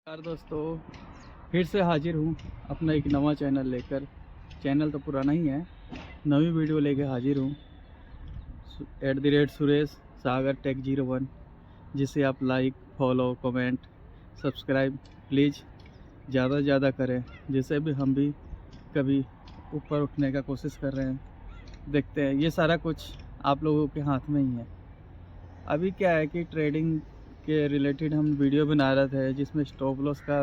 यार दोस्तों, फिर से हाजिर हूँ अपना एक नवा चैनल लेकर। चैनल तो पुराना ही है, नवी वीडियो लेके हाजिर हूँ। @सुरेश सागर टेक 01, जिसे आप like, follow, comment, subscribe please ज़्यादा से ज़्यादा करें, जिससे भी हम भी कभी ऊपर उठने का कोशिश कर रहे हैं। देखते हैं, ये सारा कुछ आप लोगों के हाथ में ही है। अभी क्या है कि ट्रेडिंग के रिलेटेड हम वीडियो बना रहे थे, जिसमें स्टॉप लॉस का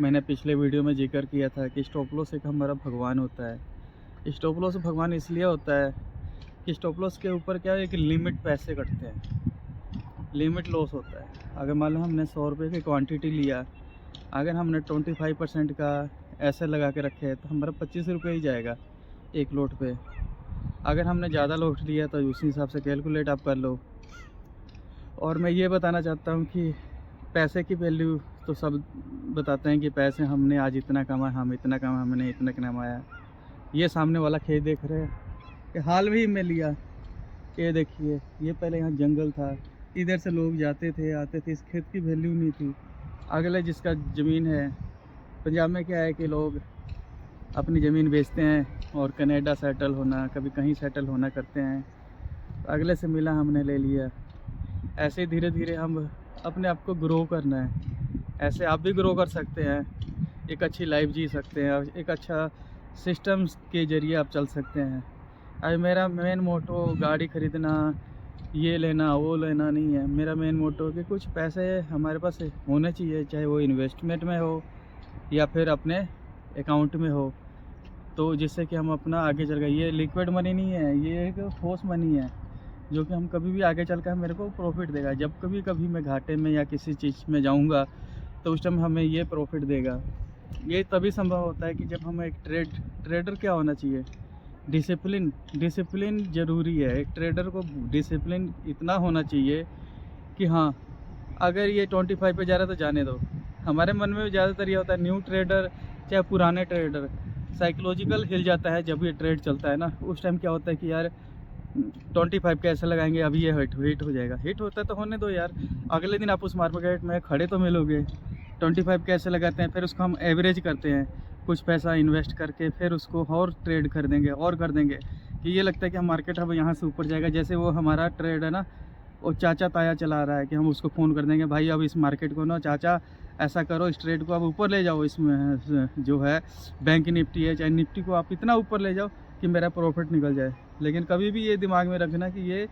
मैंने पिछले वीडियो में जिक्र किया था कि स्टॉप लॉस एक हमारा भगवान होता है। स्टॉप लॉस भगवान इसलिए होता है कि स्टॉप लॉस के ऊपर क्या है, एक लिमिट पैसे कटते हैं, लिमिट लॉस होता है। अगर मान लो हमने 100 रुपये की क्वांटिटी लिया, अगर हमने 25% का ऐसे लगा के रखे तो हमारा 25 रुपये ही जाएगा एक लोट पे। अगर हमने ज़्यादा लोट लिया तो उसी हिसाब से कैलकुलेट आप कर लो। और मैं ये बताना चाहता हूँ कि पैसे की वैल्यू तो सब बताते हैं कि पैसे हमने आज इतना कमाया, हम इतना कमाया, हमने इतना कमाया। ये सामने वाला खेत देख रहे हैं कि हाल ही में लिया, ये देखिए, ये पहले यहाँ जंगल था, इधर से लोग जाते थे आते थे, इस खेत की वैल्यू नहीं थी। अगले जिसका ज़मीन है, पंजाब में क्या है कि लोग अपनी ज़मीन बेचते हैं और कनाडा सेटल होना, कभी कहीं सेटल होना करते हैं। अगले से मिला, हमने ले लिया। ऐसे धीरे धीरे हम अपने आप को ग्रो करना है। ऐसे आप भी ग्रो कर सकते हैं, एक अच्छी लाइफ जी सकते हैं, एक अच्छा सिस्टम्स के ज़रिए आप चल सकते हैं। आज मेरा मेन मोटो गाड़ी ख़रीदना, ये लेना वो लेना नहीं है। मेरा मेन मोटो कि कुछ पैसे हमारे पास होने चाहिए, चाहे वो इन्वेस्टमेंट में हो या फिर अपने अकाउंट में हो, तो जिससे कि हम अपना आगे चल गए। ये लिक्विड मनी नहीं है, ये एक ठोस मनी है, जो कि हम कभी भी आगे चल कर मेरे को प्रॉफिट देगा। जब कभी मैं घाटे में या किसी चीज़ में जाऊंगा तो उस टाइम हमें ये प्रॉफिट देगा। ये तभी संभव होता है कि जब हम एक ट्रेडर क्या होना चाहिए, डिसिप्लिन। डिसिप्लिन ज़रूरी है। एक ट्रेडर को डिसिप्लिन इतना होना चाहिए कि हाँ, अगर ये 25 पे जा रहा है तो जाने दो। हमारे मन में ज़्यादातर ये होता है, न्यू ट्रेडर चाहे पुराने ट्रेडर, साइकोलॉजिकल हिल जाता है जब ये ट्रेड चलता है ना। उस टाइम क्या होता है कि यार 25 कैसे लगाएंगे, अभी ये हिट हो जाएगा। हिट होता है तो होने दो यार, अगले दिन आप उस मार्केट में खड़े तो मिलोगे। 25 कैसे लगाते हैं, फिर उसको हम एवरेज करते हैं, कुछ पैसा इन्वेस्ट करके फिर उसको और ट्रेड कर देंगे और कर देंगे कि ये लगता है कि हम मार्केट अब यहाँ से ऊपर जाएगा। जैसे वो हमारा ट्रेड है ना, वो चाचा ताया चला रहा है कि हम उसको फ़ोन कर देंगे, भाई अब इस मार्केट को ना चाचा ऐसा करो, इस ट्रेड को अब ऊपर ले जाओ, इसमें जो है बैंक निफ्टी है चाहे निफ्टी को आप इतना ऊपर ले जाओ कि मेरा प्रॉफिट निकल जाए। लेकिन कभी भी ये दिमाग में रखना कि ये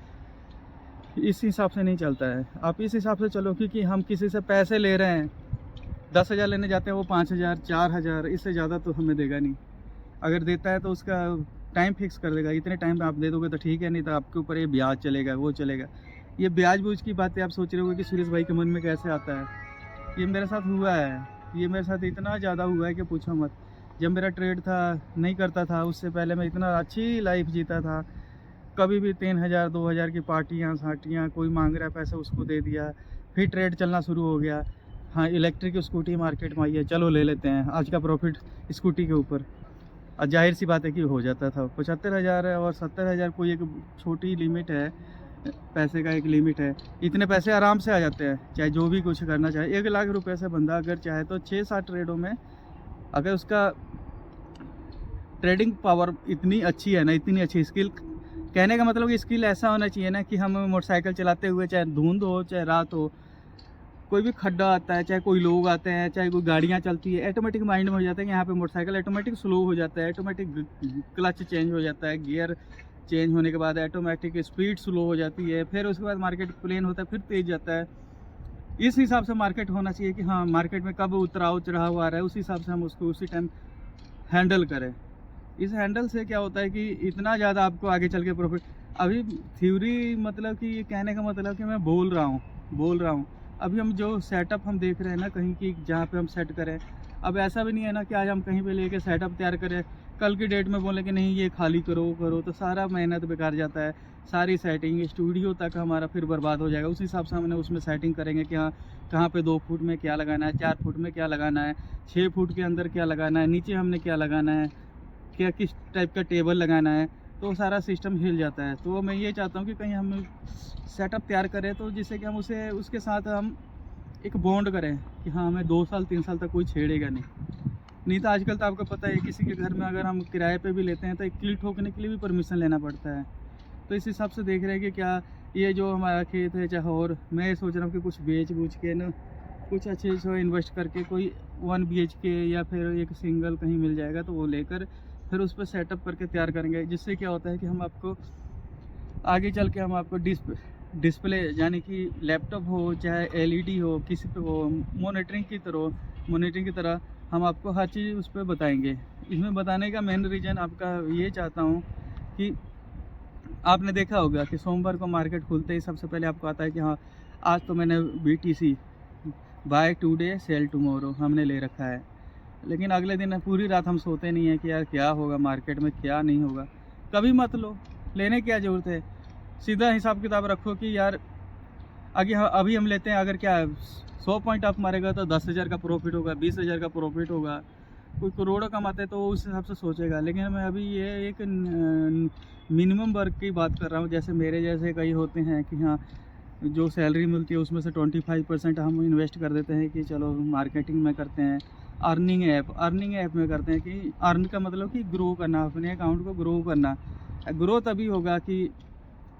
इस हिसाब से नहीं चलता है। आप इस हिसाब से चलो कि हम किसी से पैसे ले रहे हैं, 10,000 लेने जाते हैं, वो 5,000 4,000, इससे ज़्यादा तो हमें देगा नहीं। अगर देता है तो उसका टाइम फिक्स कर देगा, इतने टाइम पे आप दे दोगे तो ठीक है, नहीं तो आपके ऊपर ये ब्याज चलेगा, वो चलेगा। ये ब्याज बूझ की बातें आप सोच रहे हो कि सुरेश भाई के मन में कैसे आता है। ये मेरे साथ हुआ है, ये मेरे साथ इतना ज़्यादा हुआ है कि पूछो मत। जब मेरा ट्रेड था, नहीं करता था, उससे पहले मैं इतना अच्छी लाइफ जीता था। कभी भी 3,000 2,000 की पार्टियाँ साटियाँ, कोई मांग रहा है पैसा उसको दे दिया। फिर ट्रेड चलना शुरू हो गया। हाँ, इलेक्ट्रिक स्कूटी मार्केट में आई है, चलो ले लेते हैं, आज का प्रॉफिट स्कूटी के ऊपर। और जाहिर सी बात है कि हो जाता था। 75,000 है और 70,000 कोई एक छोटी लिमिट है, पैसे का एक लिमिट है। इतने पैसे आराम से आ जाते हैं, चाहे जो भी कुछ करना चाहे। 1 लाख रुपए से बंदा अगर चाहे तो 6-7 ट्रेडों में, अगर उसका ट्रेडिंग पावर इतनी अच्छी है ना, इतनी अच्छी स्किल, कहने का मतलब कि स्किल ऐसा होना चाहिए ना कि हम मोटरसाइकिल चलाते हुए, चाहे धुंध हो चाहे रात हो, कोई भी खड्डा आता है, चाहे कोई लोग आते हैं, चाहे कोई गाड़ियाँ चलती है, ऑटोमेटिक माइंड में हो जाता है कि यहाँ पे मोटरसाइकिल ऑटोमेटिक स्लो हो जाता है, ऑटोमेटिक क्लच चेंज हो जाता है, गियर चेंज होने के बाद ऑटोमेटिक स्पीड स्लो हो जाती है, फिर उसके बाद मार्केट प्लेन होता है, फिर तेज जाता है। इस हिसाब से मार्केट होना चाहिए कि हाँ, मार्केट में कब उतराव चढ़ाव आ रहा है, उस हिसाब से हम उसको उसी टाइम हैंडल करें। इस हैंडल से क्या होता है कि इतना ज़्यादा आपको आगे चल के प्रॉफिट। अभी थ्योरी मतलब कि कहने का मतलब कि मैं बोल रहा हूँ। अभी हम जो सेटअप हम देख रहे हैं ना कहीं की, जहाँ पे हम सेट करें, अब ऐसा भी नहीं है ना कि आज हम कहीं पे लेके सेटअप तैयार करें, कल की डेट में बोले कि नहीं ये खाली करो करो, तो सारा मेहनत बेकार जाता है। सारी सेटिंग स्टूडियो तक हमारा फिर बर्बाद हो जाएगा। उस हिसाब से हमने उसमें सेटिंग करेंगे कि हाँ, कहाँ पे 2 फुट में क्या लगाना है, 4 फुट में क्या लगाना है, 6 फुट के अंदर क्या लगाना है, नीचे हमने क्या लगाना है, क्या किस टाइप का टेबल लगाना है, तो सारा सिस्टम हिल जाता है। तो मैं ये चाहता हूँ कि कहीं हम सेटअप तैयार करें तो जिससे कि हम उसे उसके साथ हम एक बॉन्ड करें कि हाँ हमें 2 साल 3 साल तक कोई छेड़ेगा नहीं तो आजकल तो आपको पता है किसी के घर में अगर हम किराए पे भी लेते हैं तो एक कील ठोकने के लिए भी परमिशन लेना पड़ता है। तो इस हिसाब से देख रहे हैं कि क्या ये जो हमारा खेत है चाहे, और मैं सोच रहा हूँ कि कुछ बेच बूझ के ना कुछ अच्छे से इन्वेस्ट करके कोई 1 BHK या फिर एक सिंगल कहीं मिल जाएगा तो वो लेकर फिर उस पर सेटअप करके तैयार करेंगे। जिससे क्या होता है कि हम आपको आगे चल के हम आपको डिस्प्ले यानी कि लैपटॉप हो चाहे LED हो किसी पे हो, मॉनिटरिंग की तरह हम आपको हर चीज़ उस पर बताएंगे। इसमें बताने का मेन रीज़न आपका ये चाहता हूँ कि आपने देखा होगा कि सोमवार को मार्केट खुलते ही सबसे पहले आपको आता है कि हाँ आज तो मैंने BTC buy today sell tomorrow हमने ले रखा है। लेकिन अगले दिन पूरी रात हम सोते नहीं हैं कि यार क्या होगा मार्केट में क्या नहीं होगा। कभी मत लो, लेने की क्या ज़रूरत है। सीधा हिसाब किताब रखो कि यार अभी हम लेते हैं, अगर क्या 100 पॉइंट अप मारेगा तो 10,000 का प्रॉफिट होगा, 20,000 का प्रॉफिट होगा। कोई करोड़ों कमाते हैं तो उस हिसाब से सोचेगा। लेकिन मैं अभी ये एक मिनिमम वर्क की बात कर रहा हूँ। जैसे मेरे जैसे कई होते हैं कि हाँ जो सैलरी मिलती है उसमें से 25% हम इन्वेस्ट कर देते हैं कि चलो मार्केटिंग में करते हैं, अर्निंग ऐप में करते हैं। कि अर्न का मतलब कि ग्रो करना, अपने अकाउंट को ग्रो करना। ग्रो तभी होगा कि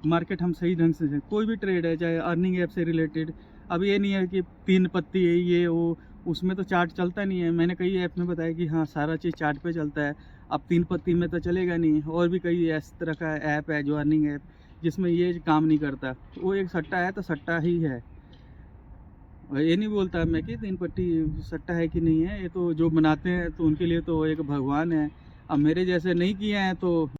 मार्केट हम सही ढंग से कोई भी ट्रेड है चाहे अर्निंग ऐप से रिलेटेड। अब ये नहीं है कि 3 पत्ती है ये वो, उसमें तो चार्ट चलता नहीं है। मैंने कई ऐप में बताया कि हाँ सारा चीज़ चार्ट पे चलता है। अब 3 पत्ती में तो चलेगा नहीं। और भी कई इस तरह का ऐप है जो अर्निंग ऐप जिसमें ये काम नहीं करता। वो एक सट्टा है तो सट्टा ही है। और ये नहीं बोलता मैं कि 3 पत्ती सट्टा है कि नहीं है, ये तो जो बनाते हैं तो उनके लिए तो एक भगवान है। अब मेरे जैसे नहीं किए हैं तो